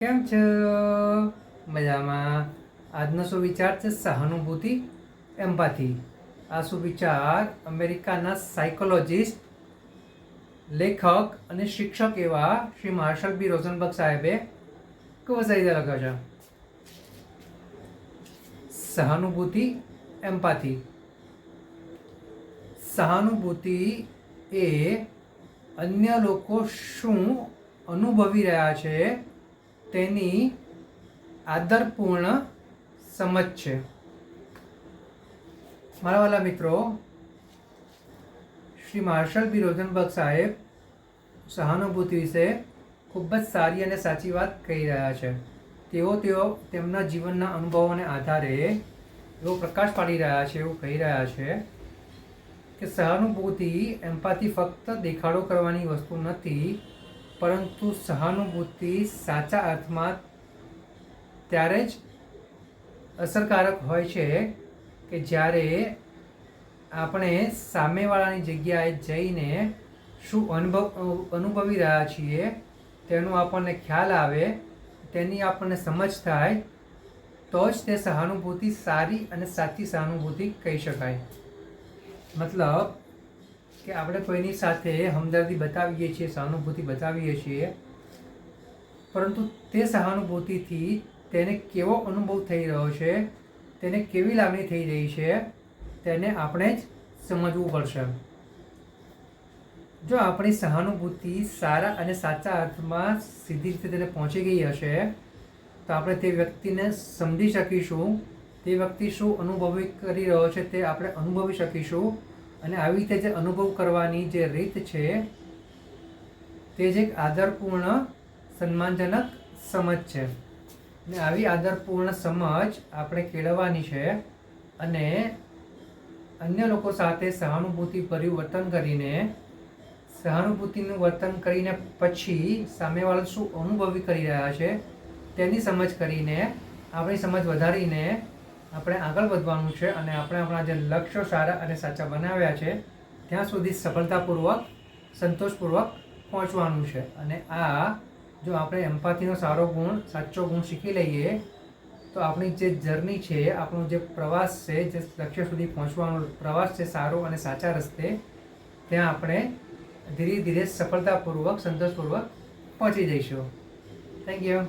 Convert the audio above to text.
કેમ છો? મજામાં. આજનો સુવિચાર છે સહાનુભૂતિ, એમ્પાથી. આ સુવિચાર અમેરિકાના સાયકોલોજિસ્ટ, લેખક અને શિક્ષક એવા શ્રી માર્શલ બી રોઝનબર્ગ સાહેબે ખૂબ જ રીતે લખ્યો છે. સહાનુભૂતિ, એમ્પાથી. સહાનુભૂતિ એ અન્ય લોકો શું અનુભવી રહ્યા છે તેની આદરપૂર્ણ સમજ છે. મારા વાલા મિત્રો, શ્રી માર્શલ બી રોઝનબર્ગ સાહેબ સહાનુભૂતિ વિશે ખૂબ જ સારી અને સાચી વાત કહી રહ્યા છે. તેઓ તેમના જીવનના અનુભવોને આધારે એવો પ્રકાશ પાડી રહ્યા છે, એવું કહી રહ્યા છે કે સહાનુભૂતિ, એમ્પાથી ફક્ત દેખાડો કરવાની વસ્તુ નથી, પરંતુ સહાનુભૂતિ સાચા અર્થમાં ત્યારે જ અસરકારક હોય છે કે જ્યારે આપણે સામેવાળાની જગ્યાએ જઈને શું અનુભવી રહ્યા છીએ તેનો આપણને ખ્યાલ આવે, તેની આપણને સમજ થાય, તો જ તે સહાનુભૂતિ સારી અને સાચી સહાનુભૂતિ કહી શકાય. મતલબ કે આપણે કોઈની સાથે હમદર્દી બતાવીએ છીએ, સહાનુભૂતિ બતાવીએ છીએ, પરંતુ તે સહાનુભૂતિથી તેને કેવો અનુભવ થઈ રહ્યો છે, તેને કેવી લાગણી થઈ રહી છે, તેને આપણે જ સમજવું પડશે. જો આપણી સહાનુભૂતિ સારા અને સાચા અર્થમાં સીધી રીતે તેને પહોંચી ગઈ હશે તો આપણે તે વ્યક્તિને સમજી શકીશું, તે વ્યક્તિ શું અનુભવી કરી રહ્યો છે તે આપણે અનુભવી શકીશું, અને આવી રીતે જે અનુભવ કરવાની જે રીત છે તે જ એક આદરપૂર્ણ, સન્માનજનક સમજ છે. અને આવી આદરપૂર્ણ સમજ આપણે કેળવવાની છે અને અન્ય લોકો સાથે સહાનુભૂતિભર્યું વર્તન કરીને, સહાનુભૂતિનું વર્તન કરીને પછી સામેવાળા શું અનુભવી કરી રહ્યા છે તેની સમજ કરીને, આપણી સમજ વધારીને આપણે આગળ વધવાનું છે અને આપણે આપણા જે લક્ષ્યો સારા અને સાચા બનાવ્યા છે ત્યાં સુધી સફળતાપૂર્વક, સંતોષપૂર્વક પહોંચવાનું છે. અને આ જો આપણે એમ્પાથીનો સારો ગુણ, સાચો ગુણ શીખી લઈએ તો આપણી જે જર્ની છે, આપણો જે પ્રવાસ છે, જે લક્ષ્ય સુધી પહોંચવાનો પ્રવાસ છે સારો અને સાચા રસ્તે, ત્યાં આપણે ધીરે ધીરે સફળતાપૂર્વક, સંતોષપૂર્વક પહોંચી જઈશું. Thank you.